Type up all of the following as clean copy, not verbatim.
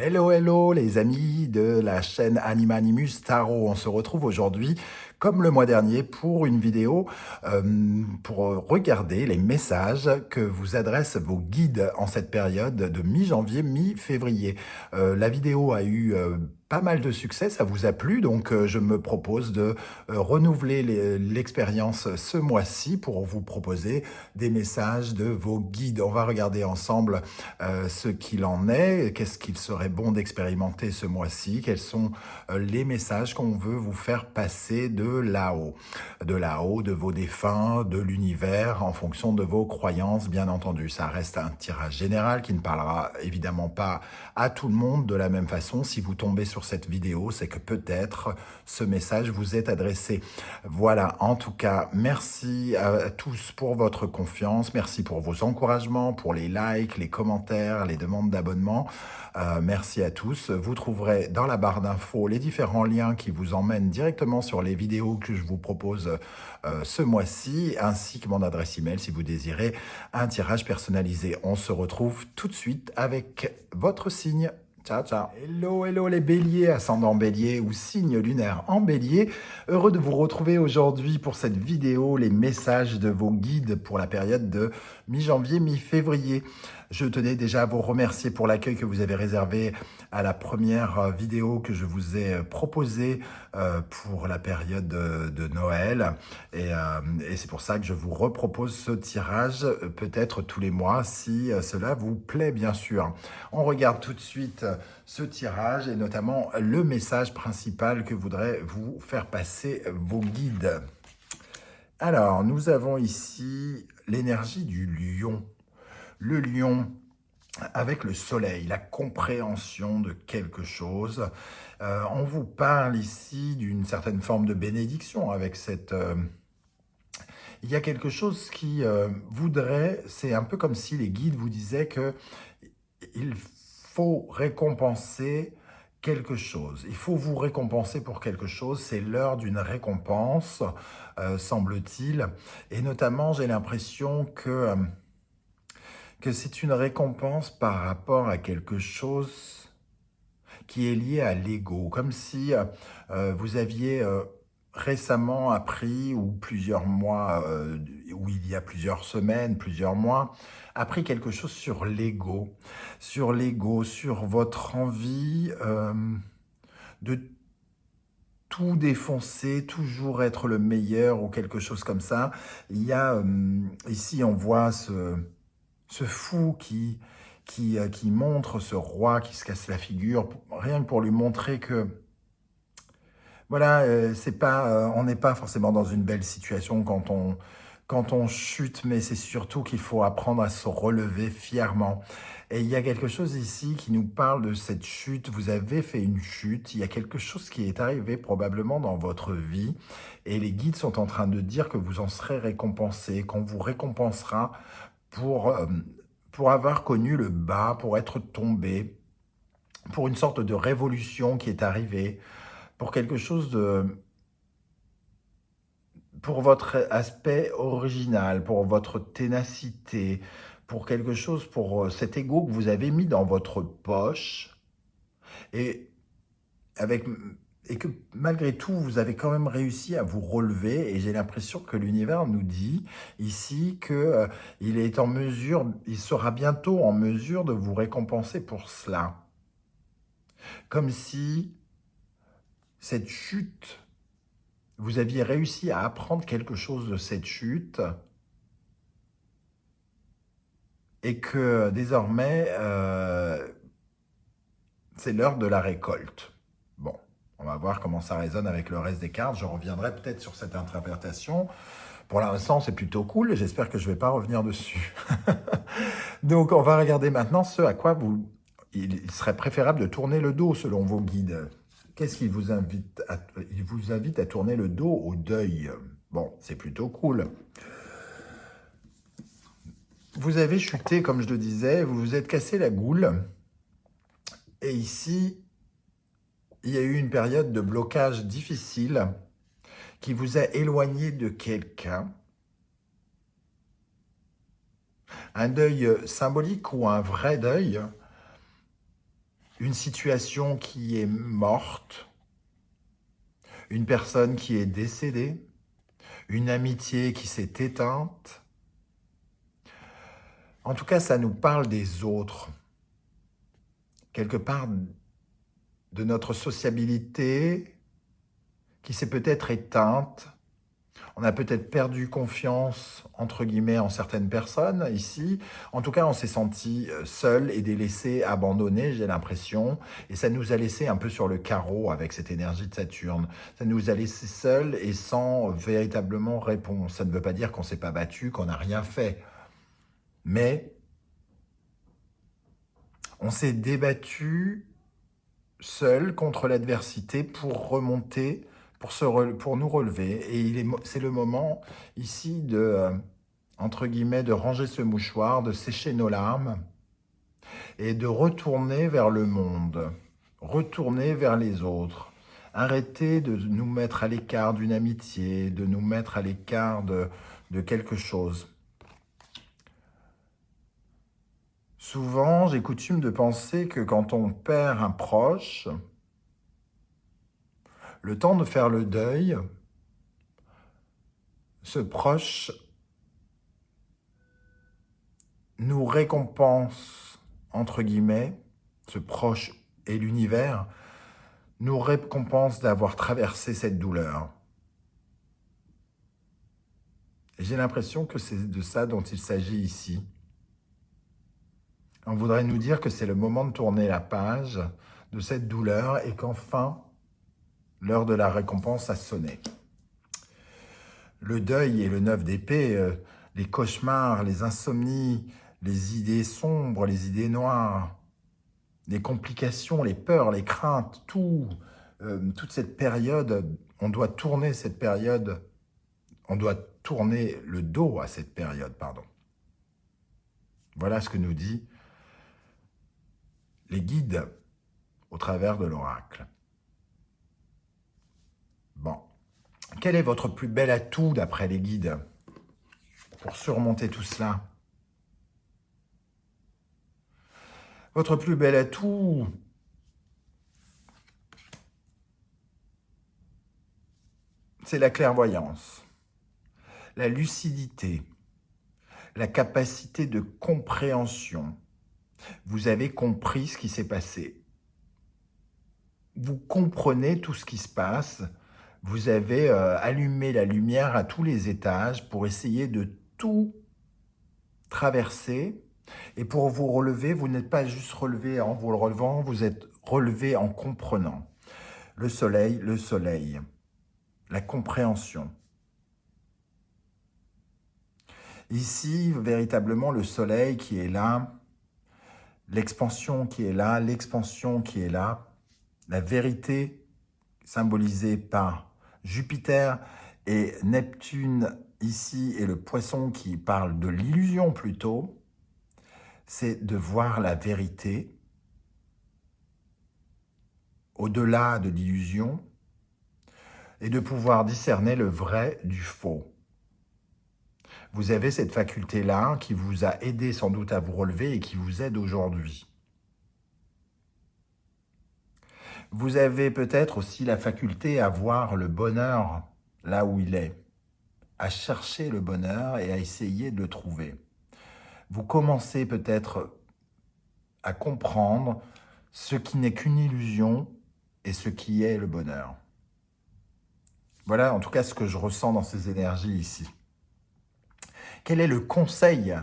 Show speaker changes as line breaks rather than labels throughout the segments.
Hello, hello les amis de la chaîne Anima Animus Tarot. On se retrouve aujourd'hui, comme le mois dernier, pour une vidéo pour regarder les messages que vous adressent vos guides en cette période de mi-janvier, mi-février. La vidéo a eu pas mal de succès, ça vous a plu, donc je me propose de renouveler l'expérience ce mois-ci pour vous proposer des messages de vos guides. On va regarder ensemble ce qu'il en est, qu'est-ce qu'il serait bon d'expérimenter ce mois-ci, quels sont les messages qu'on veut vous faire passer de là-haut, de vos défunts, de l'univers, en fonction de vos croyances, bien entendu. Ça reste un tirage général qui ne parlera évidemment pas à tout le monde de la même façon. Si vous tombez sur cette vidéo, c'est que peut-être ce message vous est adressé. Voilà, en tout cas, merci à tous pour votre confiance, merci pour vos encouragements, pour les likes, les commentaires, les demandes d'abonnement. Merci à tous. Vous trouverez dans la barre d'infos les différents liens qui vous emmènent directement sur les vidéos que je vous propose ce mois-ci, ainsi que mon adresse email si vous désirez un tirage personnalisé. On se retrouve tout de suite avec votre signe. Ciao, ciao. Hello, hello les béliers, ascendant bélier ou signe lunaire en bélier. Heureux de vous retrouver aujourd'hui pour cette vidéo, les messages de vos guides pour la période de mi-janvier, mi-février. Je tenais déjà à vous remercier pour l'accueil que vous avez réservé à la première vidéo que je vous ai proposée pour la période de Noël. Et c'est pour ça que je vous repropose ce tirage, peut-être tous les mois, si cela vous plaît, bien sûr. On regarde tout de suite ce tirage et notamment le message principal que voudraient vous faire passer vos guides. Alors, nous avons ici l'énergie du lion. Le lion avec le soleil, la compréhension de quelque chose. On vous parle ici d'une certaine forme de bénédiction avec cette... il y a quelque chose qui voudrait, c'est un peu comme si les guides vous disaient que il faut récompenser quelque chose. Il faut vous récompenser pour quelque chose. C'est l'heure d'une récompense, semble-t-il. Et notamment, j'ai l'impression que c'est une récompense par rapport à quelque chose qui est lié à l'ego. Comme si vous aviez récemment appris, ou plusieurs mois, ou il y a plusieurs semaines, plusieurs mois, appris quelque chose sur l'ego, sur votre envie de tout défoncer, toujours être le meilleur ou quelque chose comme ça. Il y a ici, on voit ce fou qui montre ce roi qui se casse la figure, rien que pour lui montrer que voilà, c'est pas, on n'est pas forcément dans une belle situation quand on chute, mais c'est surtout qu'il faut apprendre à se relever fièrement. Et il y a quelque chose ici qui nous parle de cette chute. Vous avez fait une chute, il y a quelque chose qui est arrivé probablement dans votre vie, et les guides sont en train de dire que vous en serez récompensé, qu'on vous récompensera pour, euh, pour avoir connu le bas, pour être tombé, pour une sorte de révolution qui est arrivée, pour quelque chose pour votre aspect original, pour votre ténacité, pour quelque chose, pour cet ego que vous avez mis dans votre poche et avec et que malgré tout, vous avez quand même réussi à vous relever. Et j'ai l'impression que l'univers nous dit ici que il est en mesure, il sera bientôt en mesure de vous récompenser pour cela. Comme si cette chute, vous aviez réussi à apprendre quelque chose de cette chute et que désormais, c'est l'heure de la récolte. Bon, on va voir comment ça résonne avec le reste des cartes. Je reviendrai peut-être sur cette interprétation. Pour l'instant, c'est plutôt cool et j'espère que je ne vais pas revenir dessus. Donc, on va regarder maintenant ce à quoi il serait préférable de tourner le dos selon vos guides. Qu'est-ce qui vous invite il vous invite à tourner le dos au deuil. Bon, c'est plutôt cool. Vous avez chuté, comme je le disais, vous vous êtes cassé la goule. Et ici, il y a eu une période de blocage difficile qui vous a éloigné de quelqu'un. Un deuil symbolique ou un vrai deuil. une situation qui est morte, une personne qui est décédée, une amitié qui s'est éteinte. En tout cas, ça nous parle des autres, quelque part de notre sociabilité qui s'est peut-être éteinte. On a peut-être perdu confiance, entre guillemets, en certaines personnes ici. En tout cas, on s'est senti seul et délaissé, abandonné, j'ai l'impression. Et ça nous a laissé un peu sur le carreau avec cette énergie de Saturne. Ça nous a laissé seuls et sans véritablement réponse. Ça ne veut pas dire qu'on ne s'est pas battu, qu'on n'a rien fait. Mais on s'est débattu seul contre l'adversité pour remonter, pour nous relever. Et c'est le moment ici de, entre guillemets, de ranger ce mouchoir, de sécher nos larmes et de retourner vers le monde, retourner vers les autres. Arrêter de nous mettre à l'écart d'une amitié, de nous mettre à l'écart de quelque chose. Souvent, j'ai coutume de penser que quand on perd un proche, le temps de faire le deuil, ce proche nous récompense, entre guillemets, ce proche et l'univers, nous récompense d'avoir traversé cette douleur. Et j'ai l'impression que c'est de ça dont il s'agit ici. On voudrait nous dire que c'est le moment de tourner la page de cette douleur et qu'enfin, l'heure de la récompense a sonné. Le deuil et le 9 d'épée, les cauchemars, les insomnies, les idées sombres, les idées noires, les complications, les peurs, les craintes, toute cette période, on doit tourner cette période, on doit tourner le dos à cette période, pardon. Voilà ce que nous dit les guides au travers de l'oracle. Bon, quel est votre plus bel atout d'après les guides pour surmonter tout cela? Votre plus bel atout, c'est la clairvoyance, la lucidité, la capacité de compréhension. Vous avez compris ce qui s'est passé. Vous comprenez tout ce qui se passe. Vous avez allumé la lumière à tous les étages pour essayer de tout traverser. Et pour vous relever, vous n'êtes pas juste relevé en vous le relevant, vous êtes relevé en comprenant. Le soleil, la compréhension. Ici, véritablement, le soleil qui est là, l'expansion qui est là, l'expansion qui est là, la vérité symbolisée par Jupiter et Neptune ici et le poisson qui parle de l'illusion plutôt, c'est de voir la vérité au-delà de l'illusion et de pouvoir discerner le vrai du faux. Vous avez cette faculté-là qui vous a aidé sans doute à vous relever et qui vous aide aujourd'hui. Vous avez peut-être aussi la faculté à voir le bonheur là où il est, à chercher le bonheur et à essayer de le trouver. Vous commencez peut-être à comprendre ce qui n'est qu'une illusion et ce qui est le bonheur. Voilà en tout cas ce que je ressens dans ces énergies ici. Quel est le conseil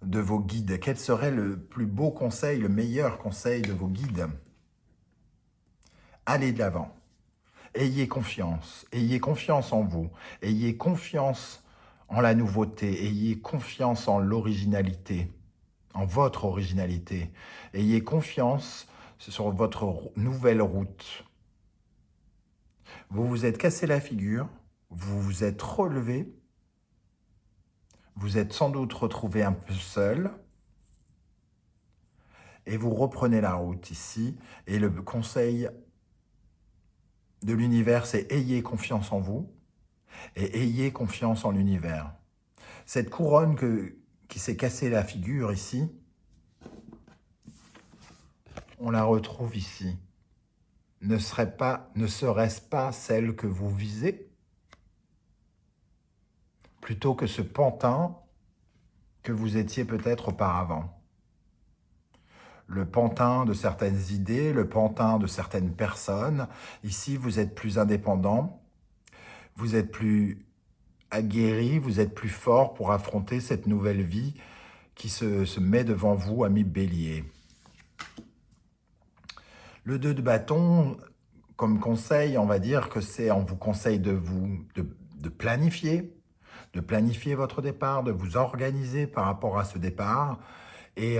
de vos guides? Quel serait le plus beau conseil, le meilleur conseil de vos guides? Allez de l'avant. Ayez confiance en vous, ayez confiance en la nouveauté, ayez confiance en l'originalité, en votre originalité. Ayez confiance sur votre nouvelle route. Vous vous êtes cassé la figure, vous vous êtes relevé, vous êtes sans doute retrouvé un peu seul, et vous reprenez la route ici, et le conseil de l'univers, c'est ayez confiance en vous, et ayez confiance en l'univers. Cette couronne qui s'est cassée la figure ici, On la retrouve ici. Ne serait-ce pas celle que vous visez? Plutôt que ce pantin que vous étiez peut-être auparavant. Le pantin de certaines idées, le pantin de certaines personnes. Ici, vous êtes plus indépendant, vous êtes plus aguerri, vous êtes plus fort pour affronter cette nouvelle vie qui se met devant vous, ami Bélier. Le 2 de bâton, comme conseil, on va dire que on vous conseille de planifier votre départ, de vous organiser par rapport à ce départ et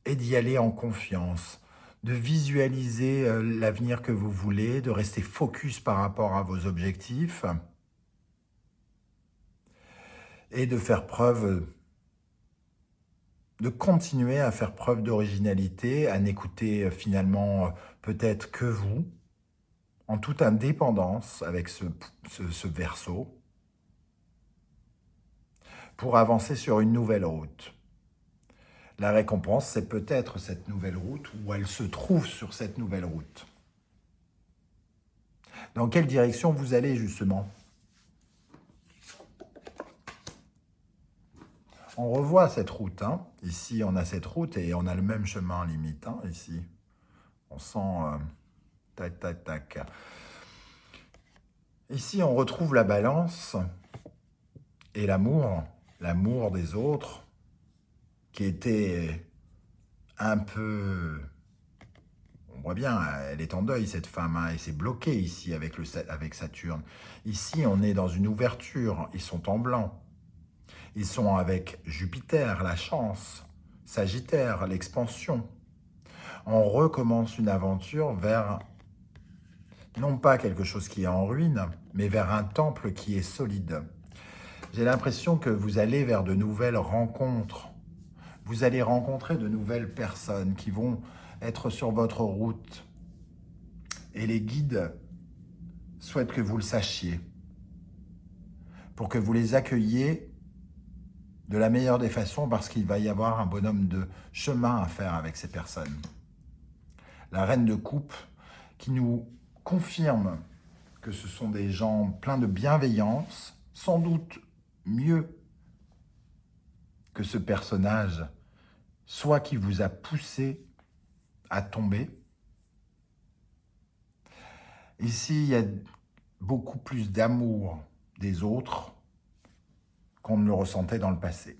d'y aller en confiance, de visualiser l'avenir que vous voulez, de rester focus par rapport à vos objectifs et de faire preuve, de continuer à faire preuve d'originalité, à n'écouter finalement peut-être que vous, en toute indépendance avec ce Verseau, pour avancer sur une nouvelle route. La récompense, c'est peut-être cette nouvelle route, ou elle se trouve sur cette nouvelle route. Dans quelle direction vous allez, justement? On revoit cette route. Hein. Ici, on a cette route et on a le même chemin, limite. Hein, ici, on sent... tac, tac, tac. Ici, on retrouve la balance et l'amour des autres, qui était un peu... On voit bien, elle est en deuil, cette femme, hein, et c'est bloqué ici avec Saturne. Ici, on est dans une ouverture, ils sont en blanc. Ils sont avec Jupiter, la chance, Sagittaire, l'expansion. On recommence une aventure vers, non pas quelque chose qui est en ruine, mais vers un temple qui est solide. J'ai l'impression que vous allez vers de nouvelles rencontres. Vous allez rencontrer de nouvelles personnes qui vont être sur votre route. Et les guides souhaitent que vous le sachiez, pour que vous les accueilliez de la meilleure des façons, parce qu'il va y avoir un bonhomme de chemin à faire avec ces personnes. La reine de coupe qui nous confirme que ce sont des gens pleins de bienveillance, sans doute mieux que ce personnage, soit qui vous a poussé à tomber. Ici, il y a beaucoup plus d'amour des autres qu'on ne le ressentait dans le passé.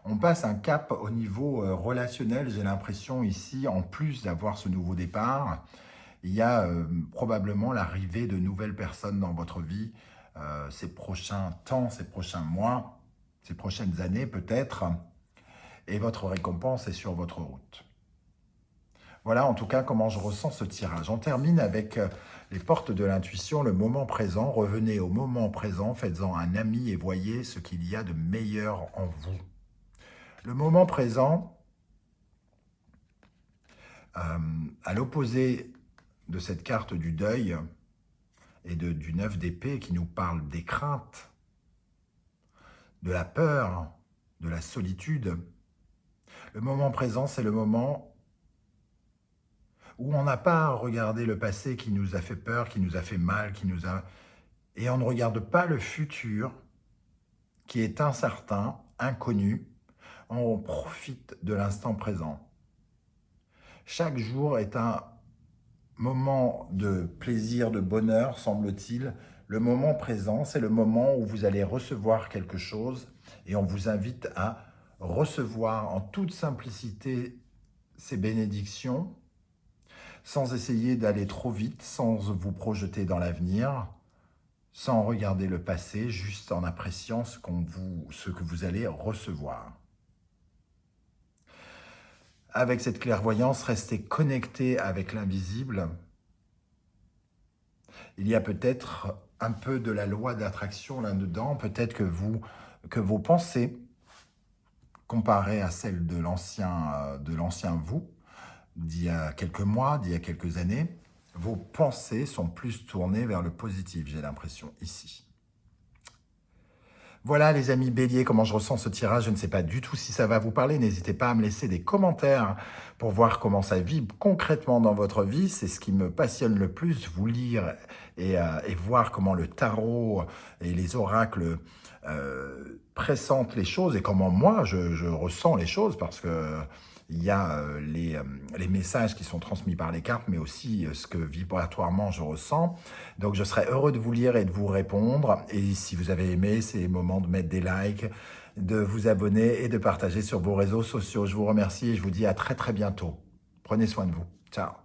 On passe un cap au niveau relationnel, j'ai l'impression ici, en plus d'avoir ce nouveau départ, il y a probablement l'arrivée de nouvelles personnes dans votre vie ces prochains temps, ces prochains mois, ces prochaines années peut-être, et votre récompense est sur votre route. Voilà en tout cas comment je ressens ce tirage. On termine avec les portes de l'intuition, le moment présent. Revenez au moment présent, faites-en un ami et voyez ce qu'il y a de meilleur en vous. Le moment présent, à l'opposé de cette carte du deuil et du 9 d'épée qui nous parle des craintes, de la peur, de la solitude, le moment présent, c'est le moment où on n'a pas à regarder le passé qui nous a fait peur, qui nous a fait mal, et on ne regarde pas le futur qui est incertain, inconnu. On profite de l'instant présent. Chaque jour est un moment de plaisir, de bonheur, semble-t-il. Le moment présent, c'est le moment où vous allez recevoir quelque chose et on vous invite à recevoir en toute simplicité ces bénédictions, sans essayer d'aller trop vite, sans vous projeter dans l'avenir, sans regarder le passé, juste en appréciant ce que vous allez recevoir. Avec cette clairvoyance, restez connecté avec l'invisible. Il y a peut-être un peu de la loi d'attraction là-dedans, peut-être que vos pensées, comparées à celles de l'ancien vous, d'il y a quelques mois, d'il y a quelques années, vos pensées sont plus tournées vers le positif, j'ai l'impression, ici. Voilà les amis béliers, comment je ressens ce tirage, je ne sais pas du tout si ça va vous parler. N'hésitez pas à me laisser des commentaires pour voir comment ça vibre concrètement dans votre vie. C'est ce qui me passionne le plus, vous lire et voir comment le tarot et les oracles pressentent les choses et comment moi je ressens les choses parce que il y a les messages qui sont transmis par les cartes, mais aussi ce que vibratoirement je ressens. Donc, je serais heureux de vous lire et de vous répondre. Et si vous avez aimé, c'est le moment de mettre des likes, de vous abonner et de partager sur vos réseaux sociaux. Je vous remercie et je vous dis à très très bientôt. Prenez soin de vous. Ciao.